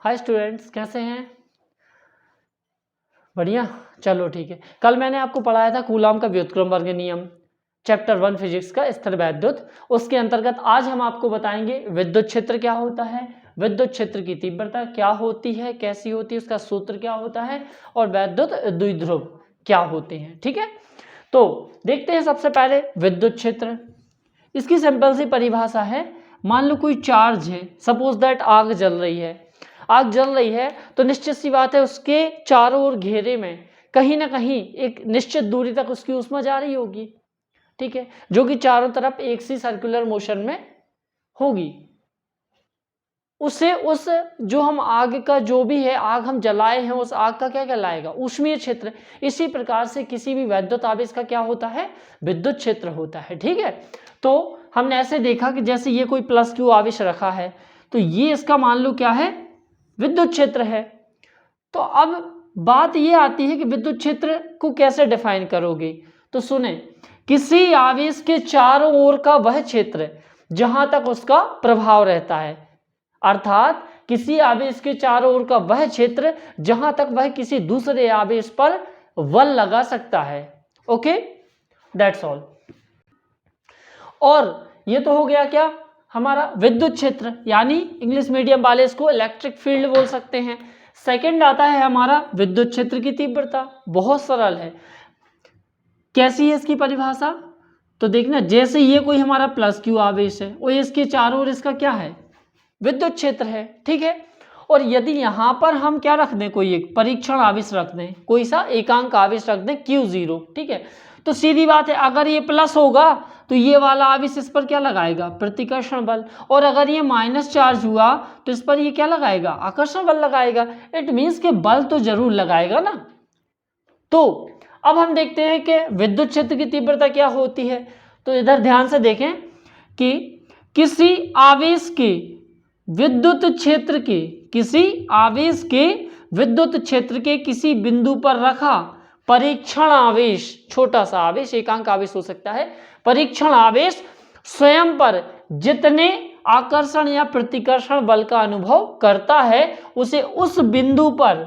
Hi students, कैसे हैं? बढ़िया, चलो ठीक है। कल मैंने आपको पढ़ाया था कूलाम का व्युत्क्रम वर्ग नियम, चैप्टर 1 फिजिक्स का स्थिर वैद्युत। उसके अंतर्गत आज हम आपको बताएंगे विद्युत क्षेत्र क्या होता है, विद्युत क्षेत्र की तीव्रता क्या होती है, कैसी होती है, उसका सूत्र क्या होता है और वैद्युत द्विध्रुव क्या होते हैं। ठीक है, तो देखते हैं सबसे पहले विद्युत क्षेत्र। इसकी सिंपल सी परिभाषा है, मान लो कोई चार्ज है, सपोज दैट आग जल रही है। आग जल रही है तो निश्चित सी बात है उसके चारों ओर घेरे में कहीं ना कहीं एक निश्चित दूरी तक उसकी ऊष्मा जा रही होगी, ठीक है, जो कि चारों तरफ एक सी सर्कुलर मोशन में होगी। उससे उस जो हम आग का जो भी है आग हम जलाए हैं उस आग का क्या कहलाएगा, ऊष्मीय क्षेत्र। इसी प्रकार से किसी भी वैद्युत आवेश का क्या होता है, विद्युत क्षेत्र होता है। ठीक है, तो हमने ऐसे देखा कि जैसे ये कोई प्लस क्यू आवेश रखा है तो ये इसका मान लो क्या है, विद्युत क्षेत्र है। तो अब बात ये आती है कि विद्युत क्षेत्र को कैसे डिफाइन करोगे। तो सुने, किसी आवेश के चारों ओर का वह क्षेत्र जहां तक उसका प्रभाव रहता है, अर्थात किसी आवेश के चारों ओर का वह क्षेत्र जहां तक वह किसी दूसरे आवेश पर बल लगा सकता है। Okay, that's all. और ये तो हो गया क्या, हमारा विद्युत क्षेत्र, यानी इंग्लिश मीडियम वाले इसको इलेक्ट्रिक फील्ड बोल सकते हैं। सेकंड आता है हमारा विद्युत क्षेत्र की तीव्रता। बहुत सरल है। कैसी है इसकी परिभाषा, तो देखना, जैसे ये कोई हमारा प्लस क्यू आवेश है और इसके चारों ओर इसका क्या है, विद्युत क्षेत्र है। ठीक है, और यदि यहां पर हम क्या रख दें, कोई एक परीक्षण आवेश रख दें, कोई सा एकांक आवेश रख दें Q0, ठीक है, तो सीधी बात है अगर ये प्लस होगा तो ये वाला आवेश इस पर क्या लगाएगा, प्रतिकर्षण बल, और अगर ये माइनस चार्ज हुआ तो इस पर ये क्या लगाएगा, आकर्षण बल लगाएगा। इट मीन्स के बल तो जरूर लगाएगा ना। तो अब हम देखते हैं कि विद्युत क्षेत्र की तीव्रता क्या होती है। तो इधर ध्यान से देखें कि किसी आवेश के विद्युत क्षेत्र के, किसी आवेश के विद्युत क्षेत्र के किसी बिंदु पर रखा परीक्षण आवेश, छोटा सा आवेश, एकांक आवेश हो सकता है, परीक्षण आवेश स्वयं पर जितने आकर्षण या प्रतिकर्षण बल का अनुभव करता है उसे उस बिंदु पर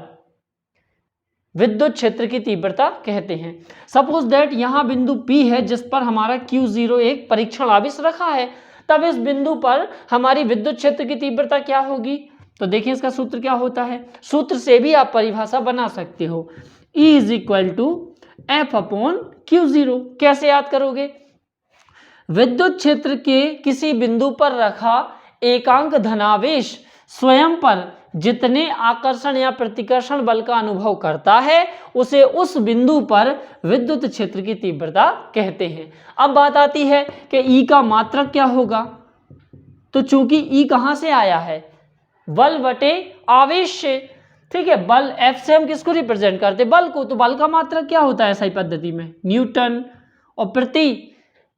विद्युत क्षेत्र की तीव्रता कहते हैं। सपोज दैट यहां बिंदु P है जिस पर हमारा Q0 एक परीक्षण आवेश रखा है, तब इस बिंदु पर हमारी विद्युत क्षेत्र की तीव्रता क्या होगी। तो देखिए इसका सूत्र क्या होता है, सूत्र से भी आप परिभाषा बना सकते हो, E = F/Q0। कैसे याद करोगे, विद्युत क्षेत्र के किसी बिंदु पर रखा एकांक धनावेश स्वयं पर जितने आकर्षण या प्रतिकर्षण बल का अनुभव करता है उसे उस बिंदु पर विद्युत क्षेत्र की तीव्रता कहते हैं। अब बात आती है कि E का मात्रक क्या होगा। तो चूंकि E कहां से आया है, बल बटे आवेश से, ठीक है, बल F से हम किसको रिप्रेजेंट करते हैं, बल को, तो बल का मात्रक क्या होता है SI पद्धति में, न्यूटन, और प्रति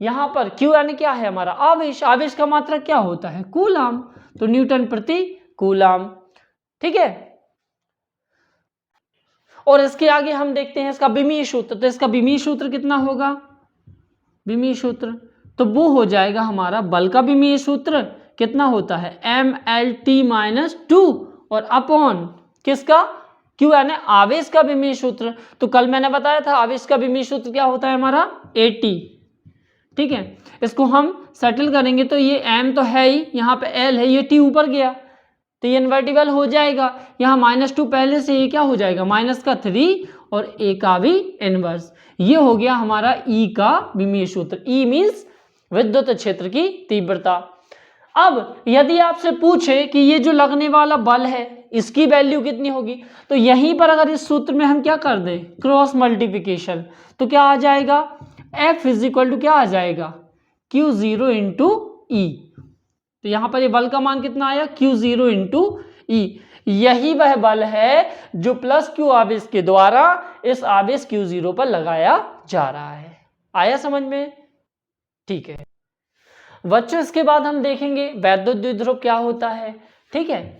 यहां पर Q यानी क्या है हमारा आवेश, आवेश का मात्रक क्या होता है, कूलाम, तो न्यूटन प्रति कूलाम। ठीक है, और इसके आगे हम देखते हैं इसका विमीय सूत्र। तो इसका विमीय सूत्र कितना होगा, विमीय सूत्र तो वो हो जाएगा हमारा बल का विमीय सूत्र कितना होता है, mLT-2 और अपॉन किसका, Q यानी आवेश का विमीय सूत्र। तो कल मैंने बताया था आवेश का विमीय सूत्र क्या होता है हमारा AT। ठीक है, इसको हम सेटल करेंगे तो ये M तो है ही, यहाँ पे L है, ये T ऊपर गया तो ये इन्वर्टिबल हो जाएगा, यहाँ -2 पहले से ये क्या हो जाएगा -3 और A का भी इनवर्स। ये हो गया हमारा E का विमीय सूत्र। E मीन्स विद्युत क्षेत्र की तीव्रता। अब यदि आपसे पूछे कि ये जो लगने वाला बल है इसकी वैल्यू कितनी होगी, तो यहीं पर अगर इस सूत्र में हम क्या कर दें, क्रॉस मल्टीप्लिकेशन, तो क्या आ जाएगा, F = क्या आ जाएगा, Q0 × E। तो यहां पर ये बल का मान कितना आया, Q0 × E। यही वह बल है जो प्लस Q आवेश के द्वारा इस आवेश Q0 पर लगाया जा रहा है। आया समझ में, ठीक है बच्चों। इसके बाद हम देखेंगे वैद्युत द्विध्रुव क्या होता है। ठीक है,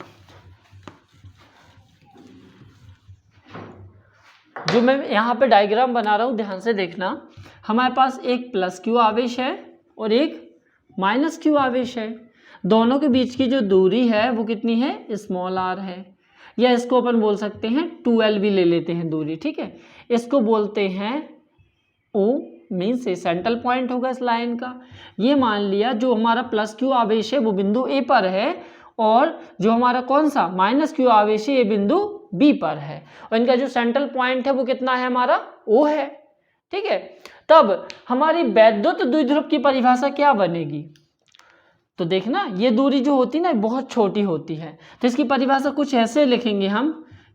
जो मैं यहाँ पे डायग्राम बना रहा हूं ध्यान से देखना, हमारे पास एक प्लस Q आवेश है और एक माइनस Q आवेश है, दोनों के बीच की जो दूरी है वो कितनी है, r है, या इसको अपन बोल सकते हैं 2L भी ले लेते हैं दूरी, ठीक है। इसको बोलते हैं O, मीन्स ये सेंट्रल पॉइंट होगा इस लाइन का। ये मान लिया जो हमारा प्लस क्यू आवेश है वो बिंदु ए पर है, और जो हमारा कौन सा माइनस क्यू आवेश है ये बिंदु बी पर है, और इनका जो सेंट्रल पॉइंट है वो कितना है हमारा O है, ठीक है। तब हमारी वैद्युत द्विध्रुव की परिभाषा क्या बनेगी, तो देखना ये दूरी जो होती है ना बहुत छोटी होती है, तो इसकी परिभाषा कुछ ऐसे लिखेंगे हम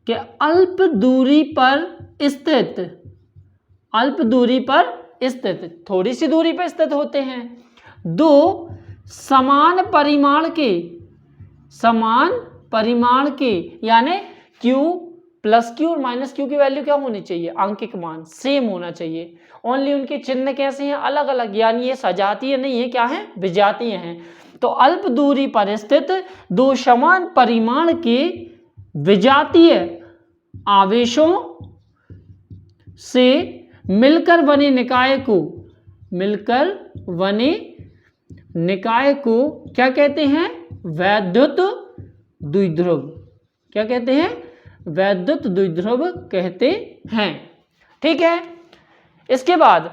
कि अल्प दूरी पर स्थित, अल्प दूरी पर स्थित, थोड़ी सी दूरी पर स्थित होते हैं, दो समान परिमाण के यानी Q प्लस Q और माइनस Q की वैल्यू क्या होनी चाहिए, आंकिक मान सेम होना चाहिए। ओनली उनके चिन्ह कैसे हैं, अलग अलग, यानी ये सजातीय नहीं है, क्या है, विजातीय हैं। तो अल्प दूरी पर स्थित दो समान परिमाण के विजातीय आवेशों से मिलकर बने निकाय को क्या कहते हैं, वैद्युत द्विध्रुव। क्या कहते हैं, वैद्युत द्विध्रुव कहते हैं, ठीक है। इसके बाद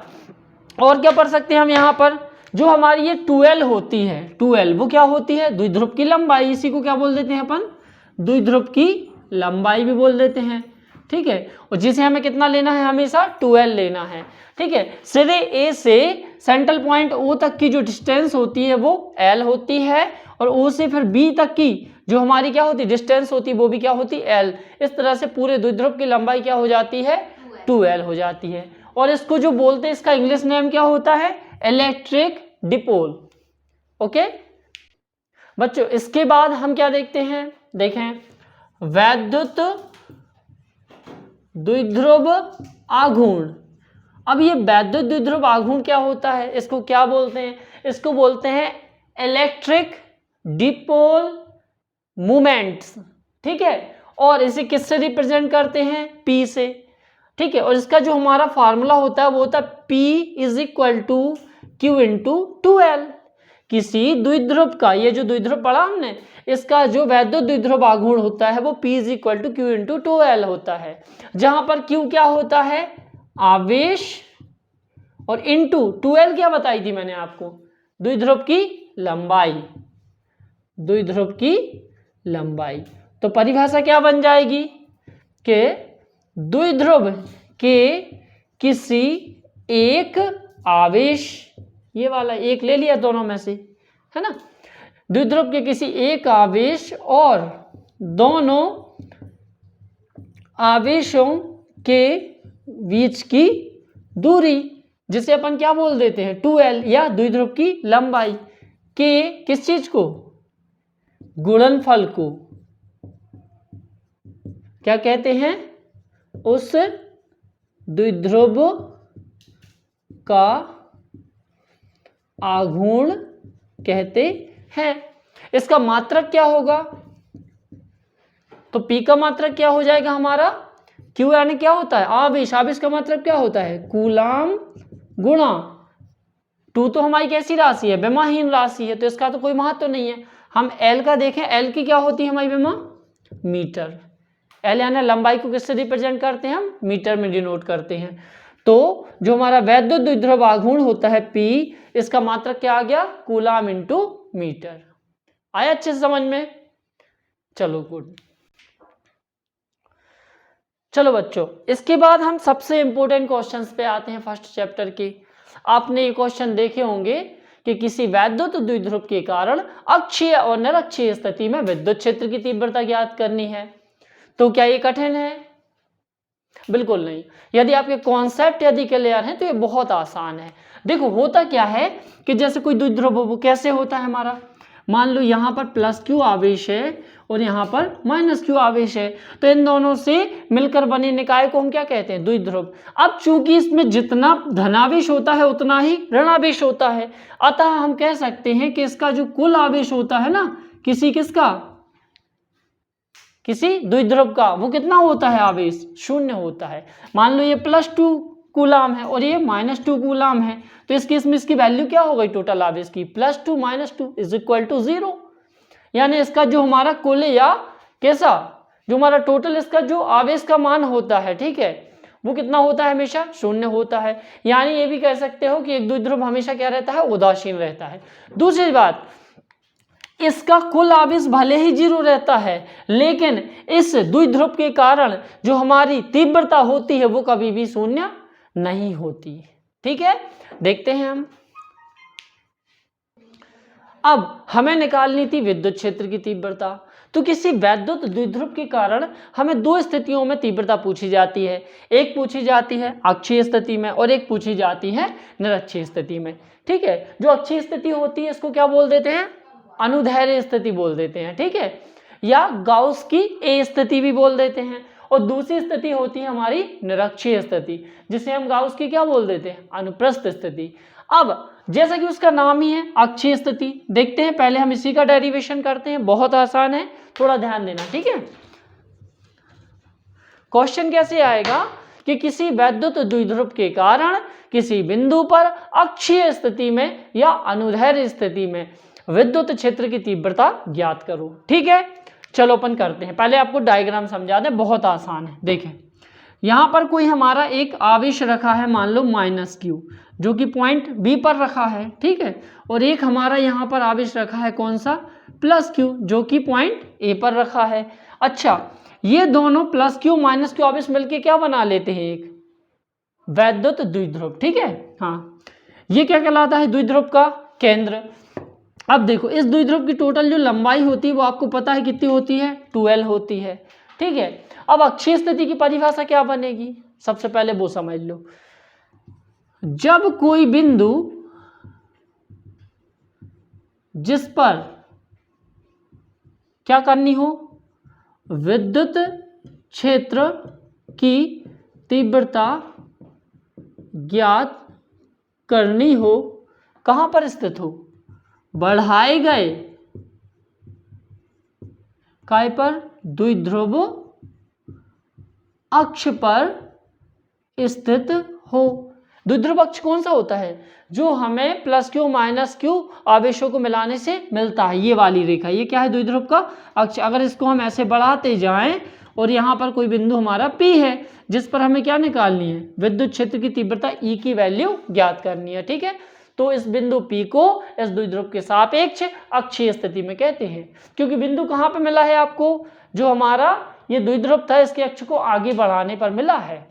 और क्या पढ़ सकते हैं हम यहाँ पर, जो हमारी ये 2L होती है, 2L वो क्या होती है, द्विध्रुव की लंबाई, इसी को क्या बोल देते हैं अपन, द्विध्रुव की लंबाई भी बोल देते हैं, ठीक है। और जिसे हमें कितना लेना है, हमेशा 2L लेना है, ठीक है। सिरे A से सेंट्रल पॉइंट O तक की जो डिस्टेंस होती है वो L होती है, और O से फिर B तक की जो हमारी क्या होती है डिस्टेंस होती है वो भी क्या होती है L। इस तरह से पूरे द्विध्रुव की लंबाई क्या हो जाती है, 2L हो जाती है। और इसको जो बोलते हैं इसका इंग्लिश नेम क्या होता है, इलेक्ट्रिक डिपोल, ओके बच्चों। इसके बाद हम क्या देखते हैं, देखें वैद्युत द्विध्रुव आघूर्ण। अब ये वैद्युत द्विध्रुव आघूर्ण क्या होता है, इसको क्या बोलते हैं, इसको बोलते हैं इलेक्ट्रिक डिपोल मूवमेंट्स, ठीक है। और इसे किससे रिप्रेजेंट करते हैं, P से, ठीक है। और इसका जो हमारा फार्मूला होता है वो होता है P = Q × 2L। किसी द्विध्रुव का, ये जो द्विध्रुव पढ़ा हमने, इसका जो वैद्युत द्विध्रुव आघूर्ण होता है वो P = Q × 2L होता है, जहां पर Q क्या होता है, आवेश, और इंटू 2L क्या बताई थी मैंने आपको, द्विध्रुव की लंबाई, द्विध्रुव की लंबाई। तो परिभाषा क्या बन जाएगी कि द्विध्रुव के किसी एक आवेश, ये वाला एक ले लिया दोनों में से, है ना, द्विध्रुव के किसी एक आवेश और दोनों आवेशों के बीच की दूरी, जिसे अपन क्या बोल देते हैं 2L, या द्विध्रुव की लंबाई के किस चीज को, गुणनफल को क्या कहते हैं, उस द्विध्रुव का आघूर्ण कहते हैं। इसका मात्रक क्या होगा, तो P का मात्रक क्या हो जाएगा हमारा, Q यानी क्या होता है, आवेश, आवेश का मात्रक क्या होता है, कूलाम गुणा 2, तो हमारी कैसी राशि है, विमाहीन राशि है, तो इसका तो कोई महत्व नहीं है। हम L का देखें, L की क्या होती है हमारी विमा, मीटर। L यानी लंबाई को किससे रिप्रेजेंट करते हैं हम, मीटर में डिनोट करते हैं। तो जो हमारा वैद्युत द्विध्रुव आघूर्ण होता है P, इसका मात्रक क्या आ गया, कूलाम × मीटर। आया अच्छे से समझ में, चलो गुड। चलो बच्चों, इसके बाद हम सबसे इंपॉर्टेंट क्वेश्चंस पे आते हैं फर्स्ट चैप्टर के। आपने ये क्वेश्चन देखे होंगे कि किसी वैद्युत द्विध्रुव के कारण अक्षीय और निरक्षीय स्थिति में विद्युत क्षेत्र की तीव्रता ज्ञात करनी है। तो क्या ये कठिन है, बिल्कुल नहीं। यदि आपके कॉन्सेप्ट यदि क्लियर हैं तो ये बहुत आसान है। देखो होता क्या है कि जैसे कोई द्विध्रुव वो कैसे होता है हमारा, मान लो यहाँ पर प्लस Q आवेश है और यहाँ पर माइनस Q आवेश है, तो इन दोनों से मिलकर बने निकाय को हम क्या कहते हैं, द्विध्रुव। अब चूंकि इसमें जितना धनावेश होता है उतना ही ऋणावेश होता है, अतः हम कह सकते हैं कि इसका जो कुल आवेश होता है ना, किसी द्विध्रुव का, वो कितना होता है, आवेश 0 होता है। मान लो ये +2 कूलाम है और ये -2 कूलाम है, तो इस केस में इसकी वैल्यू क्या हो गई टोटल आवेश की, +2 - 2 = 0। यानी इसका जो हमारा कुल या कैसा जो हमारा टोटल इसका जो आवेश का मान होता है, ठीक है, वो कितना होता है, हमेशा शून्य होता है। यानी ये भी कह सकते हो कि एक द्विध्रुव हमेशा क्या रहता है, उदासीन रहता है। दूसरी बात, इसका कुल आवेश भले ही 0 रहता है, लेकिन इस द्विध्रुव के कारण जो हमारी तीव्रता होती है वो कभी भी शून्य नहीं होती। ठीक है, देखते हैं हम। अब हमें निकालनी थी विद्युत क्षेत्र की तीव्रता। तो किसी वैद्युत द्विध्रुव के कारण हमें दो स्थितियों में तीव्रता पूछी जाती है। एक पूछी जाती है अक्षीय स्थिति में और एक पूछी जाती है निरक्षीय स्थिति में। ठीक है, जो अक्षीय स्थिति होती है इसको क्या बोल देते हैं, अनुदैर्ध्य स्थिति बोल देते हैं। ठीक है, या गाउस की ए स्थिति भी बोल देते हैं। और दूसरी स्थिति होती है हमारी निरक्षीय स्थिति, जिसे हम गाउस की क्या बोल देते हैं, अनुप्रस्थ स्थिति। अब जैसा कि उसका नाम ही है अक्षीय स्थिति, देखते हैं पहले हम इसी का डेरिवेशन करते हैं, बहुत आसान है, थोड़ा ध्यान देना। ठीक है, क्वेश्चन कैसे आएगा कि किसी वैद्युत द्विध्रुव के कारण किसी बिंदु पर अक्षीय स्थिति में या अनुदैर्ध्य स्थिति में विद्युत क्षेत्र की तीव्रता ज्ञात करो। ठीक है, चलो अपन करते हैं। पहले आपको डायग्राम समझा दें, बहुत आसान है। देखें, यहाँ पर कोई हमारा एक आवेश रखा है, मान लो -q, जो कि पॉइंट बी पर रखा है। ठीक है, और एक हमारा यहाँ पर आवेश रखा है कौन सा, +q, जो कि पॉइंट ए पर रखा है। अच्छा, ये दोनों +q -q आवेश मिलके क्या बना लेते हैं, एक वैद्युत द्विध्रुव। ठीक है, हाँ, ये क्या कहलाता है, द्विध्रुव का केंद्र। अब देखो, इस द्विध्रुव की टोटल जो लंबाई होती है वो आपको पता है कितनी होती है, 12 होती है। ठीक है, अब अक्षीय स्थिति की परिभाषा क्या बनेगी, सबसे पहले वो समझ लो। जब कोई बिंदु जिस पर क्या करनी हो, विद्युत क्षेत्र की तीव्रता ज्ञात करनी हो, कहां पर स्थित हो, बढ़ाए गए काय पर, द्विध्रुव अक्ष पर स्थित हो। द्विध्रुव अक्ष कौन सा होता है, जो हमें +q -q आवेशों को मिलाने से मिलता है, ये वाली रेखा, ये क्या है, द्विध्रुव का अक्ष। अगर इसको हम ऐसे बढ़ाते जाएं और यहाँ पर कोई बिंदु हमारा P है, जिस पर हमें क्या निकालनी है, विद्युत क्षेत्र की तीव्रता E की वैल्यू ज्ञात करनी है। ठीक है, तो इस बिंदु P को इस द्विध्रुव के सापेक्ष अक्षीय स्थिति में कहते हैं, क्योंकि बिंदु कहाँ पे मिला है आपको, जो हमारा ये द्विध्रुव था इसके अक्ष को आगे बढ़ाने पर मिला है।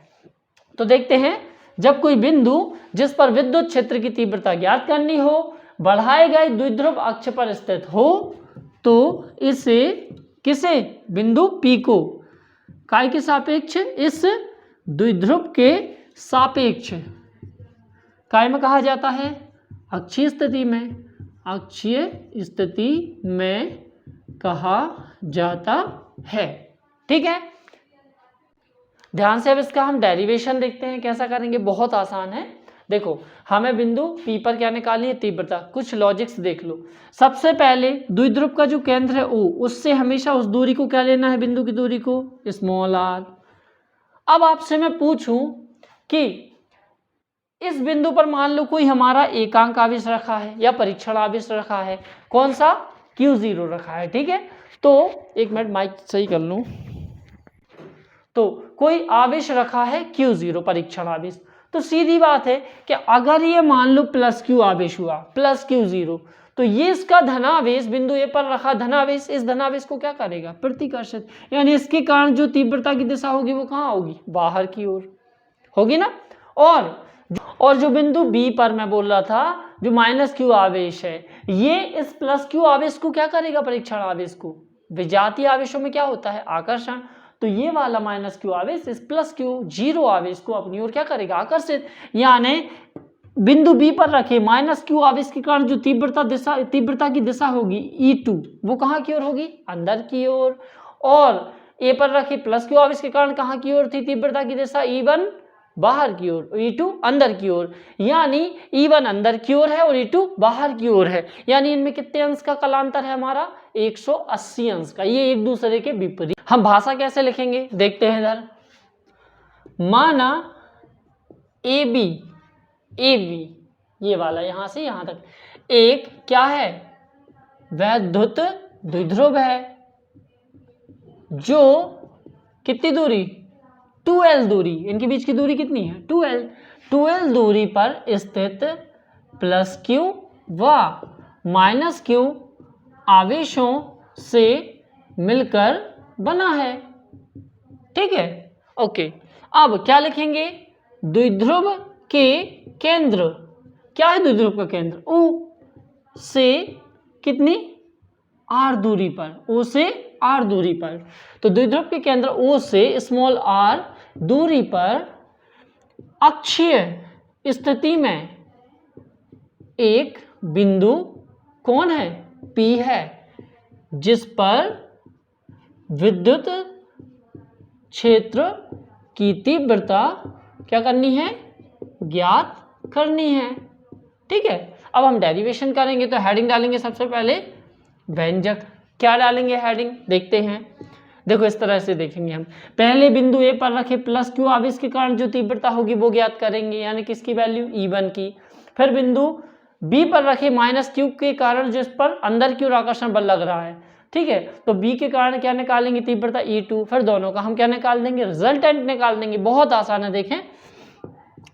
तो देखते हैं, जब कोई बिंदु जिस पर विद्युत क्षेत्र की तीव्रता ज्ञात करनी हो बढ़ाए गए द्विध्रुव अक्ष पर स्थित हो, तो इसे किसे, बिंदु P को काय के सापेक्ष, इस द्विध्रुव के सापेक्ष काय में कहा जाता है, अक्षीय स्थिति में, अक्षीय स्थिति में कहा जाता है। ठीक है, ध्यान से अब इसका हम डेरिवेशन देखते हैं, कैसा करेंगे, बहुत आसान है। देखो, हमें बिंदु P पर क्या निकालनी है, तीव्रता। कुछ लॉजिक्स देख लो। सबसे पहले द्विध्रुव का जो केंद्र है O, उससे हमेशा उस दूरी को क्या लेना है, बिंदु की दूरी को r। अब आपसे मैं पूछूं कि इस बिंदु पर मान लो कोई हमारा एकांक आवेश रखा है या परीक्षण आवेश रखा है, कौन सा, Q0 रखा है। ठीक है, तो एक मिनट माइक सही कर लूं। तो कोई आवेश रखा है Q0, परीक्षण आवेश। तो सीधी बात है कि अगर ये मान लो +q आवेश हुआ, +q0, तो ये इसका धनावेश बिंदु ए पर रखा धनावेश, इस धनावेश को क्या करेगा, प्रतिकर्षित, यानी इसके कारण जो तीव्रता की दिशा होगी वो कहाँ होगी, बाहर की ओर होगी ना। और जो बिंदु बी पर मैं बोल रहा था, जो -q आवेश है, ये इस +q आवेश को क्या करेगा, परीक्षण आवेश को, विजातीय आवेशों में क्या होता है, आकर्षण। तो ये वाला -q आवेश इस +q0 आवेश को अपनी ओर क्या करेगा, आकर्षित। यानी बिंदु बी पर रखे -q आवेश के कारण जो तीव्रता की दिशा होगी E2, वो कहाँ की ओर होगी, अंदर की ओर। और ए पर रखे +q आवेश के कारण कहाँ की ओर थी तीव्रता की दिशा, E1 बाहर की ओर, E2 अंदर की ओर। यानी E1 अंदर की ओर है और E2 बाहर की ओर है। यानी इनमें कितने अंश का कालांतर है हमारा, 180 अंश का। ये एक दूसरे के विपरीत। हम भाषा कैसे लिखेंगे, देखते हैं इधर। माना AB ये वाला यहां से यहां तक एक क्या है, वैद्युत द्विध्रुव है, जो कितनी दूरी, 2l दूरी, इनके बीच की दूरी कितनी है, 2l दूरी पर स्थित प्लस q व माइनस q आवेशों से मिलकर बना है। ठीक है, ओके। अब क्या लिखेंगे, द्विध्रुव के केंद्र, क्या है द्विध्रुव का केंद्र, O से कितनी, r दूरी पर, O से r दूरी पर। तो द्विध्रुव के केंद्र O से स्मॉल r दूरी पर अक्षीय स्थिति में एक बिंदु कौन है, P है, जिस पर विद्युत क्षेत्र की तीव्रता क्या करनी है, ज्ञात करनी है। ठीक है, अब हम डेरिवेशन करेंगे तो हेडिंग डालेंगे सबसे पहले व्यंजक। क्या डालेंगे हेडिंग, देखते हैं। देखो इस तरह से देखेंगे हम, पहले बिंदु ए पर रखे प्लस क्यू आवेश के कारण जो तीव्रता होगी वो ज्ञात करेंगे, यानी किसकी वैल्यू, E1 की। फिर बिंदु बी पर रखे माइनस क्यू के कारण जिस पर अंदर की ओर आकर्षण बल लग रहा है। ठीक है, तो बी के कारण क्या निकालेंगे, तीव्रता E2। फिर दोनों का हम क्या निकाल देंगे, रिजल्टेंट निकाल देंगे। बहुत आसान है, देखें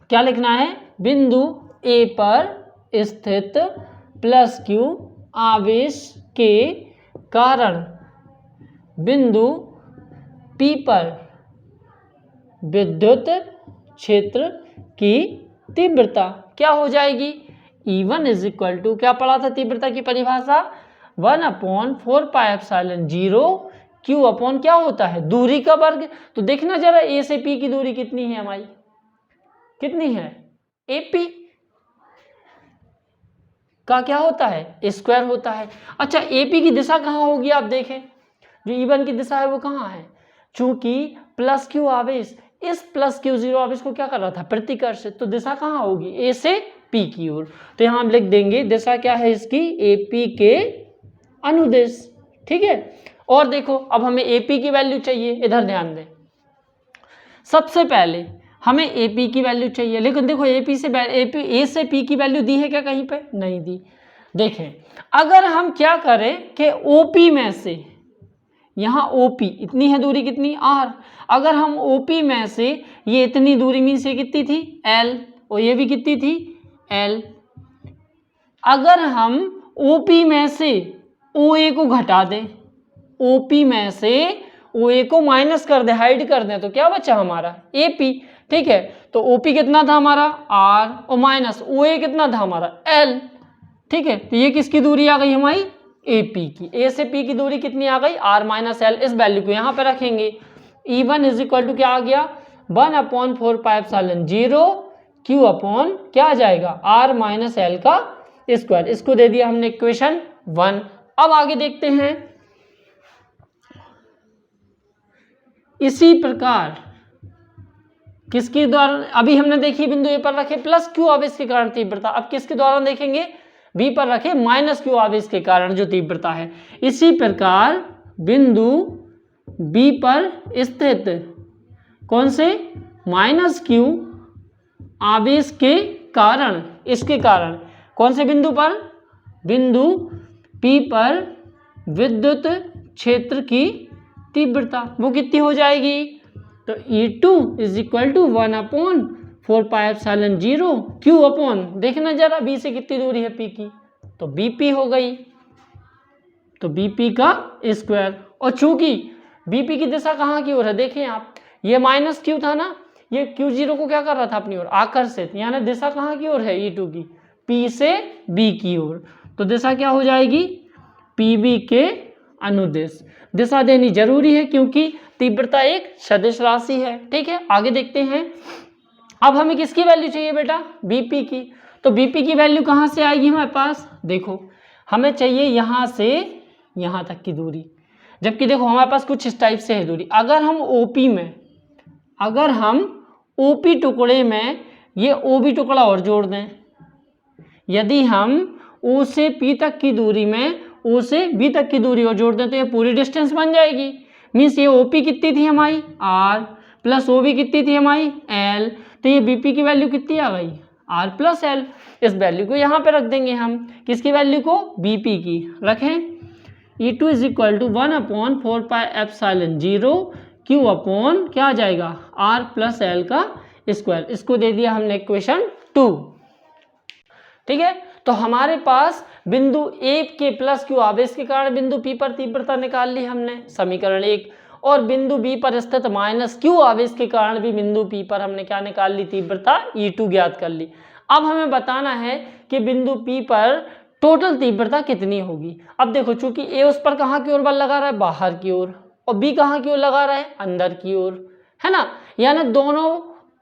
क्या लिखना है, बिंदु ए पर स्थित प्लस क्यू आवेश के कारण बिंदु P पर विद्युत क्षेत्र की तीव्रता क्या हो जाएगी, E1 इज इक्वल टू, क्या पढ़ा था तीव्रता की परिभाषा, 1/4πε0 Q अपॉन क्या होता है, दूरी का वर्ग। तो देखना जरा A से P की दूरी कितनी है हमारी, कितनी है, AP का क्या होता है, स्क्वायर होता है। अच्छा, AP की दिशा कहाँ होगी, आप देखें जो E1 की दिशा है वो कहाँ है, चूंकि प्लस क्यू आवेश इस प्लस क्यू जीरो आवेश को क्या कर रहा था, प्रतिकर्षित, तो दिशा कहाँ होगी, ए से पी की ओर। तो यहाँ हम लिख देंगे दिशा क्या है इसकी, एपी के अनुदिश। ठीक है, और देखो अब हमें एपी की वैल्यू चाहिए, इधर ध्यान दें। सबसे पहले हमें एपी की वैल्यू चाहिए, लेकिन देखो ए से पी की वैल्यू दी है क्या कहीं पे, नहीं दी। देखें अगर हम क्या करें कि ओपी में से, यहाँ ओपी इतनी है दूरी, कितनी आर, अगर हम ओपी में से ये इतनी दूरी मीन से कितनी थी एल, और ये भी कितनी थी एल, अगर हम ओपी में से ओए को घटा दें, ओपी में से ओए को माइनस कर दे, हाइड कर दें, तो क्या बचा हमारा एपी। ठीक है, तो ओपी कितना था हमारा आर, और माइनस ओए कितना था हमारा एल। ठीक है, तो ये किसकी दूरी आ गई हमारी, एपी की। ए से पी की दूरी कितनी आ गई, आर माइनस एल। इस वैल्यू को यहाँ पे रखेंगे, E1 इज इक्वल टू क्या आ गया, 1/4πε0 Q अपॉन क्या आ जाएगा, आर माइनस एल का स्क्वायर। इसको दे दिया हमने इक्वेशन 1। अब आगे देखते हैं, इसी प्रकार किसके द्वारा, अभी हमने देखी बिंदु ए पर रखे प्लस क्यू आवेश के कारण तीव्रता, अब किसके द्वारा देखेंगे, बी पर रखे माइनस क्यू आवेश के कारण जो तीव्रता है। इसी प्रकार बिंदु बी पर स्थित कौन से, माइनस क्यू आवेश के कारण, इसके कारण कौन से बिंदु पर, बिंदु पी पर विद्युत क्षेत्र की तीव्रता वो कितनी हो जाएगी, तो E2 is equal to 1/4πε0 Q upon, देखना जरा बी से कितनी दूरी है पी की, तो BP हो गई, तो BP का स्क्वायर। और चूंकि BP की दिशा कहाँ की ओर है, देखें आप, ये माइनस क्यू था ना, ये Q0 को क्या कर रहा था अपनी ओर आकर्षित, यानी दिशा कहाँ की ओर है E2 की, P से B की ओर। तो दिशा क्या हो जाएगी, PB के अनुदिश। दिशा देनी जरूरी है क्योंकि तीव्रता एक सदिश राशि है। ठीक है, आगे देखते हैं। अब हमें किसकी वैल्यू चाहिए बेटा, BP की। तो BP की वैल्यू कहाँ से आएगी हमारे पास, देखो हमें चाहिए यहाँ से यहाँ तक की दूरी, जबकि देखो हमारे पास कुछ इस टाइप से है दूरी। अगर हम OP में, अगर हम OP टुकड़े में ये OB टुकड़ा और जोड़ दें, यदि हम O से P तक की दूरी में O से B तक की दूरी और जोड़ दें तो ये पूरी डिस्टेंस बन जाएगी। मीन्स ये OP कितनी थी हमारी R प्लस OB कितनी थी हमारी L, तो ये BP की वैल्यू कितनी आ गई R प्लस L। इस वैल्यू को यहाँ पे रख देंगे हम, किसकी वैल्यू को, BP की रखें। E2 is equal to 1/4πε0 Q upon क्या आ जाएगा आर प्लस एल का स्क्वायर। इसको दे दिया हमने इक्वेशन 2। ठीक है, तो हमारे पास बिंदु ए के प्लस क्यू आवेश के कारण बिंदु पी पर तीव्रता निकाल ली हमने, समीकरण 1, और बिंदु बी पर स्थित माइनस क्यू आवेश के कारण भी बिंदु पी पर हमने क्या निकाल ली, तीव्रता E2 ज्ञात कर ली। अब हमें बताना है कि बिंदु पी पर टोटल तीव्रता कितनी होगी। अब देखो, चूंकि ए उस पर कहाँ की ओर बल लगा रहा है, बाहर की ओर, और बी कहाँ की ओर लगा रहा है, अंदर की ओर, है ना। यानी दोनों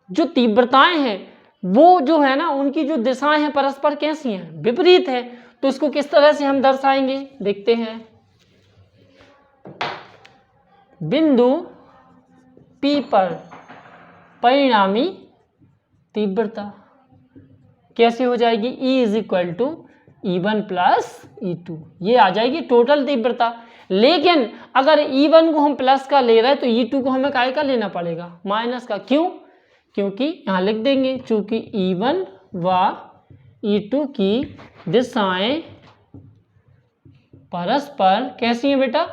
जो तीव्रताएं हैं वो जो है ना, उनकी जो दिशाएं हैं परस्पर कैसी हैं, विपरीत है। तो इसको किस तरह से हम दर्शाएंगे, देखते हैं। बिंदु P पर परिणामी तीव्रता कैसे हो जाएगी, E is equal to E1 plus E2, ये आ जाएगी टोटल तीव्रता। लेकिन अगर E1 को हम प्लस का ले रहे हैं तो E2 को हमें काय का लेना पड़ेगा, माइनस का। क्यों, क्योंकि यहाँ लिख देंगे, चूंकि E1 व E2 की दिशाएं परस्पर कैसी हैं बेटा,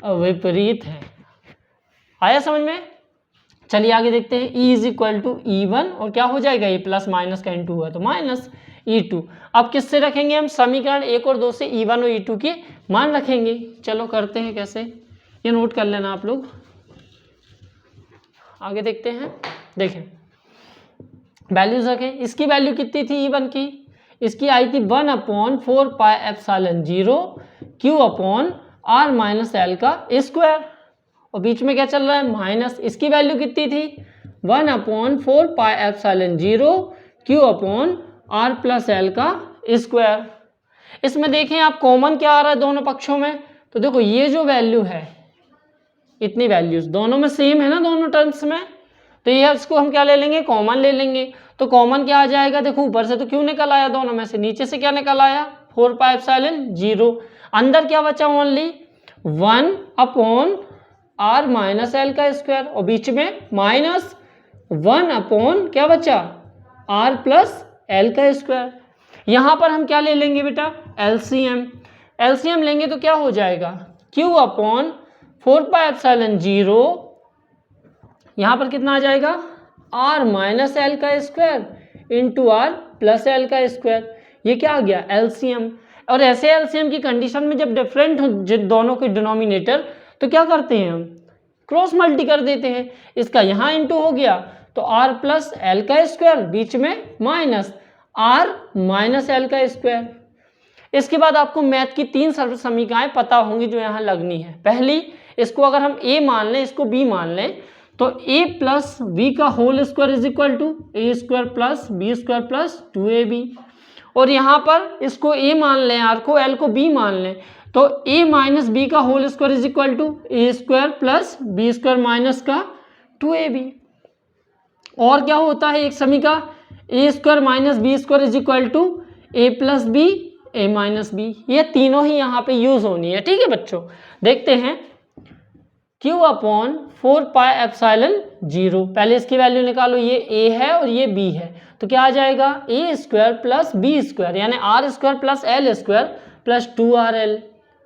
विपरीत है। आया समझ में। चलिए आगे देखते हैं। E is equal to E1 और क्या हो जाएगा, ये प्लस माइनस का इनटू हुआ तो माइनस E2। अब किससे रखेंगे हम, समीकरण 1 और 2 से E1 और E2 के मान रखेंगे। चलो करते हैं कैसे, ये नोट कर लेना आप लोग। आगे देखते हैं। देखें, वैल्यूज रखें। इसकी वैल्यू कितनी थी E1 की, इसकी आई थी 1/4 pi epsilon 0 Q upon R minus L का स्क्वायर, और बीच में क्या चल रहा है, माइनस। इसकी वैल्यू कितनी थी, 1/4 pi epsilon 0 Q upon R plus L का स्क्वायर। इसमें देखें आप, कॉमन क्या आ रहा है दोनों पक्षों में, तो देखो ये जो वैल्यू है, इतनी वैल्यूज दोनों में सेम है ना, दोनों टर्म्स में, तो ये इसको हम क्या ले लेंगे, कॉमन ले लेंगे। तो कॉमन क्या आ जाएगा, देखो ऊपर से तो क्यों निकल आया दोनों में से, नीचे से क्या निकल आया 4 पाई एप्सिलॉन 0, अंदर क्या बचा ओनली 1/R माइनस एल का स्क्वायर, और बीच में माइनस 1/ क्या बचा R प्लस एल का स्क्वायर। यहां पर हम क्या ले लेंगे बेटा, एलसीएम। एलसीएम लेंगे तो क्या हो जाएगा, Q अपॉन 4 पाई एप्सिलॉन 0, यहां पर कितना आ जाएगा R माइनस एल का square into R plus L का स्क्वायर। ये क्या आ गया, एलसीएम। और ऐसे एलसीएम की कंडीशन में जब डिफरेंट हो दोनों के डिनोमिनेटर, तो क्या करते हैं हम, क्रॉस मल्टी कर देते हैं। इसका यहाँ इंटू हो गया तो R प्लस एल का स्क्वायर, बीच में माइनस R माइनस एल का स्क्वायर। इसके बाद आपको मैथ की 3 समीकरणाएं पता होंगी जो यहाँ लगनी है। पहली, इसको अगर हम A मान लें, इसको B मान लें, तो A प्लस बी का whole square is equal to A square plus B square plus 2AB। और यहाँ पर इसको A मान लें, R को, L को B मान लें, तो A माइनस बी का whole square is equal to A square plus B square minus का 2AB। और क्या होता है एक समीकरण, A square minus B square is equal to A plus B A minus B. ये तीनों ही यहाँ पे यूज होनी है। ठीक है बच्चों, देखते हैं। Q अपॉन 4 पाई एप्सिलॉन 0, पहले इसकी वैल्यू निकालो, ये A है और ये B है, तो क्या आ जाएगा A square plus B square, यानी R square plus L square प्लस 2RL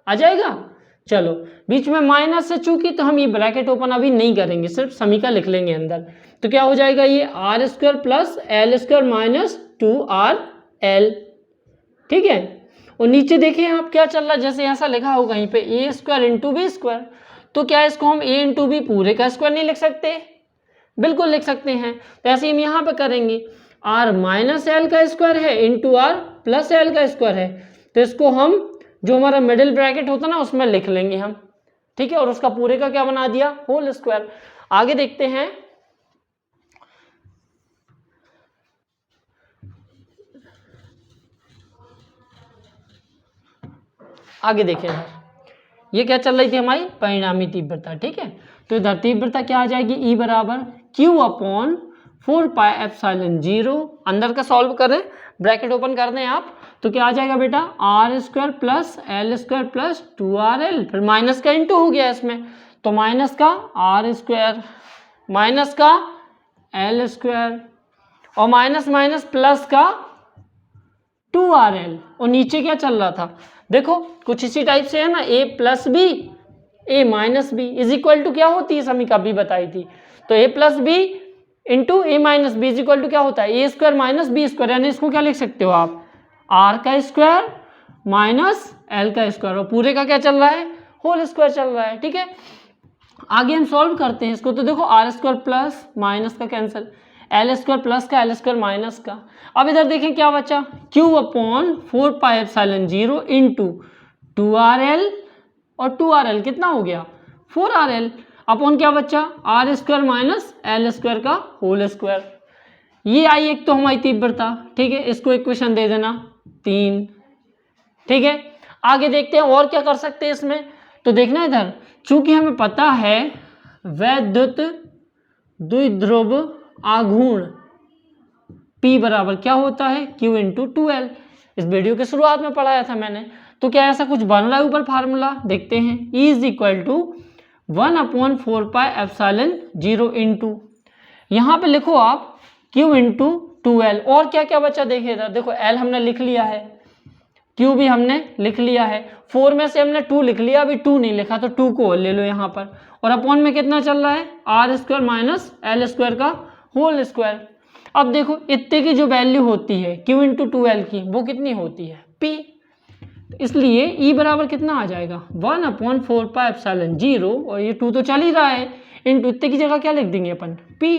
आ जाएगा। चलो, बीच में माइनस से चूंकि, तो हम ये ब्रैकेट ओपन अभी नहीं करेंगे, सिर्फ समीकरण लिख लेंगे अंदर। तो क्या हो जाएगा, ये R square plus L square minus 2RL। ठीक है, और नीचे देखें आप क्या चल रहा है, जैसे ऐसा लिखा हो कहीं पे A square into B square, तो क्या इसको हम A इंटू बी पूरे का स्क्वायर नहीं लिख सकते, बिल्कुल लिख सकते हैं। तो ऐसे हम यहाँ पे करेंगे, R माइनस एल का स्क्वायर है इंटू R प्लस एल का स्क्वायर है, तो इसको हम जो हमारा मिडिल ब्रैकेट होता है ना उसमें लिख लेंगे हम। ठीक है, और उसका पूरे का क्या बना दिया, होल स्क्वायर। आगे देखते हैं। आगे देखें इधर, ये क्या चल रही थी हमारी परिणामी तीव्रता। ठीक है, तो इधर तीव्रता क्या आ जाएगी, E बराबर Q अपॉन 4 पाई एप्सिलॉन 0, अंदर का सॉल्व करें, ब्रैकेट ओपन कर दें आप, तो क्या आ जाएगा बेटा, R square plus L square प्लस 2RL, फिर माइनस का इंटू हो गया इसमें, तो माइनस का R स्क्वायर माइनस का L स्क्वायर और माइनस माइनस प्लस का 2RL। और नीचे क्या चल रहा था, देखो कुछ इसी टाइप से है ना, A plus B A minus B is equal to क्या होती है, समीका बी बताई थी। तो A plus B into A minus B is equal to क्या होता है, A square minus B square, यानी इसको क्या लिख सकते हो आप, आर का स्क्वायर माइनस एल का स्क्वायर, और पूरे का क्या चल रहा है, होल स्क्वायर चल रहा है। ठीक है, आगे हम सॉल्व करते हैं इसको। तो देखो आर स्क्वायर प्लस माइनस का कैंसिल, एल स्क्वायर प्लस का, एल स्क्वायर माइनस का। अब इधर देखें क्या बचा, क्यू अपॉन 4 पाई एप्सिलॉन 0 इंटू 2RL, और 2RL कितना हो गया 4RL, अपॉन क्या बचा R square minus L square का होल स्क्वायर। ये आई एक तो हमारी तीव्रता। ठीक है, इसको इक्वेशन दे देना 3। ठीक है, आगे देखते हैं और क्या कर सकते हैं इसमें। तो देखना इधर, चूंकि हमें पता है वैद्युत द्विध्रुव आघूर्ण P बराबर क्या होता है, Q इंटू 2L, इस वीडियो के शुरुआत में पढ़ाया था मैंने। तो क्या ऐसा कुछ बन रहा है ऊपर फार्मूला, देखते हैं। E is equal to 1/4 pi epsilon 0 into, यहाँ पे लिखो आप Q इंटू 2L, और क्या क्या बचा देखिए इधर, देखो L हमने लिख लिया है, Q भी हमने लिख लिया है, 4 में से हमने 2 लिख लिया, अभी 2 नहीं लिखा तो 2 को ले लो यहाँ पर, और अपॉन में कितना चल रहा है R square minus L square का होल स्क्वायर। अब देखो इतने की जो वैल्यू होती है Q इंटू 2L की, वो कितनी होती है P, इसलिए E बराबर कितना आ जाएगा 1/4 पाई एप्सिलॉन 0, और ये 2 तो चल ही रहा है, इंटू इतने की जगह क्या लिख देंगे अपन P,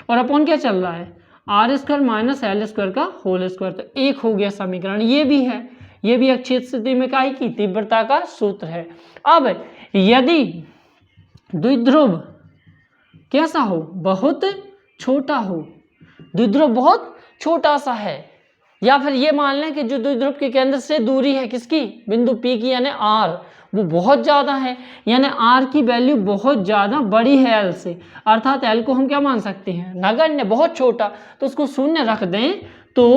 और अपॉन क्या चल रहा है R square minus L square का होल स्क्वायर। तो एक हो गया समीकरण, ये भी है, ये भी अक्षीय स्थिति में काई की तीव्रता का सूत्र है। अब यदि द्विध्रुव कैसा हो, बहुत छोटा हो, द्विध्रुव बहुत छोटा सा है, या फिर ये मान लें कि जो द्विध्रुव के केंद्र से दूरी है किसकी, बिंदु P की, यानी R, वो बहुत ज़्यादा है, यानी R की वैल्यू बहुत ज़्यादा बड़ी है L से, अर्थात L को हम क्या मान सकते हैं, नगण्य, बहुत छोटा, तो उसको शून्य रख दें तो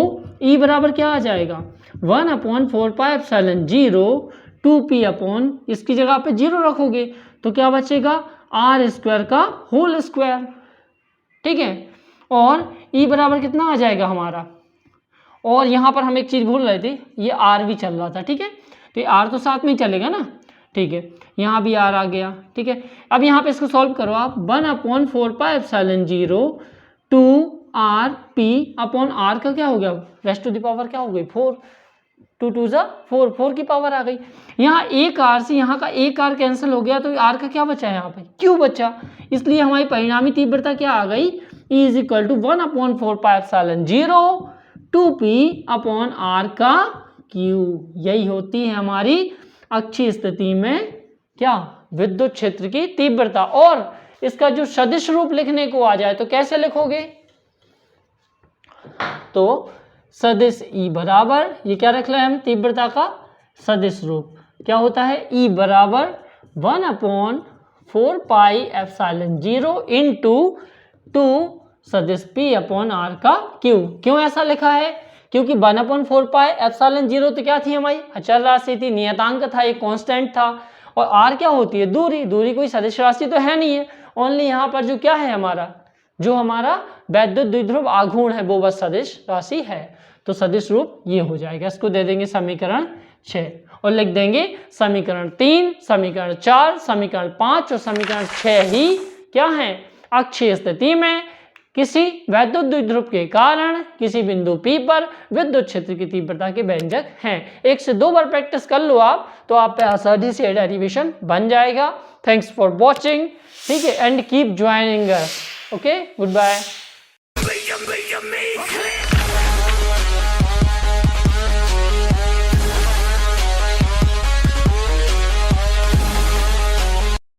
E बराबर क्या आ जाएगा 1/4 पाई एप्सिलॉन 0 2P अपॉन, इसकी जगह पे 0 रखोगे तो क्या बचेगा आर स्क्वायर का होल स्क्वायर। ठीक है, और E बराबर कितना आ जाएगा हमारा, और यहाँ पर हम एक चीज़ भूल रहे थे, ये R भी चल रहा था। ठीक है, तो ये R तो साथ में ही चलेगा ना। ठीक है, यहाँ भी R आ गया। ठीक है, अब यहाँ पे इसको सॉल्व करो आप, 1/4 pi epsilon 0 2RP upon R का क्या हो गया, रेस्ट टू द पावर क्या हो गई 4, 2 2 जा 4, 4 की पावर आ गई। यहाँ एक R से यहाँ का एक R कैंसिल हो गया, तो R का क्या बचा है यहाँ पे Q बचा, इसलिए हमारी परिणामी तीव्रता क्या आ गई, E is equal to 1/4 pi epsilon 0 2P upon R का Q। यही होती है हमारी अक्षीय स्थिति में क्या, विद्युत क्षेत्र की तीव्रता। और इसका जो सदिश रूप लिखने को आ जाए तो कैसे लिखोगे, तो सदिश E बराबर, ये क्या रख रहे हैं हम, तीव्रता का सदिश रूप क्या होता है, E बराबर 1/4 पाई एप्सिलॉन 0 इंटू 2 सदिश P अपॉन R का Q। क्यों ऐसा लिखा है, क्योंकि 1/4 पाई एप्सिलॉन 0 तो क्या थी हमारी अचल राशि थी, नियतांक था, एक कांस्टेंट था, और R क्या होती है दूरी, दूरी कोई सदिश राशि तो है नहीं है, ओनली यहाँ पर जो क्या है हमारा, जो हमारा वैद्युत द्विध्रुव आघूर्ण है वो बस सदिश राशि है। तो सदिश रूप ये हो जाएगा, इसको दे देंगे समीकरण 6, और लिख देंगे समीकरण 3, समीकरण 4, समीकरण 5 और समीकरण 6 ही क्या है, अक्षीय स्थिति में किसी वैद्युत द्विध्रुव के कारण किसी बिंदु P पर विद्युत क्षेत्र की तीव्रता के व्यंजक हैं। 1 से 2 बार प्रैक्टिस कर लो आप, तो आप पे आसानी से डेरिवेशन बन जाएगा। Thanks for watching. ठीक है, and keep joining us. Okay, good bye.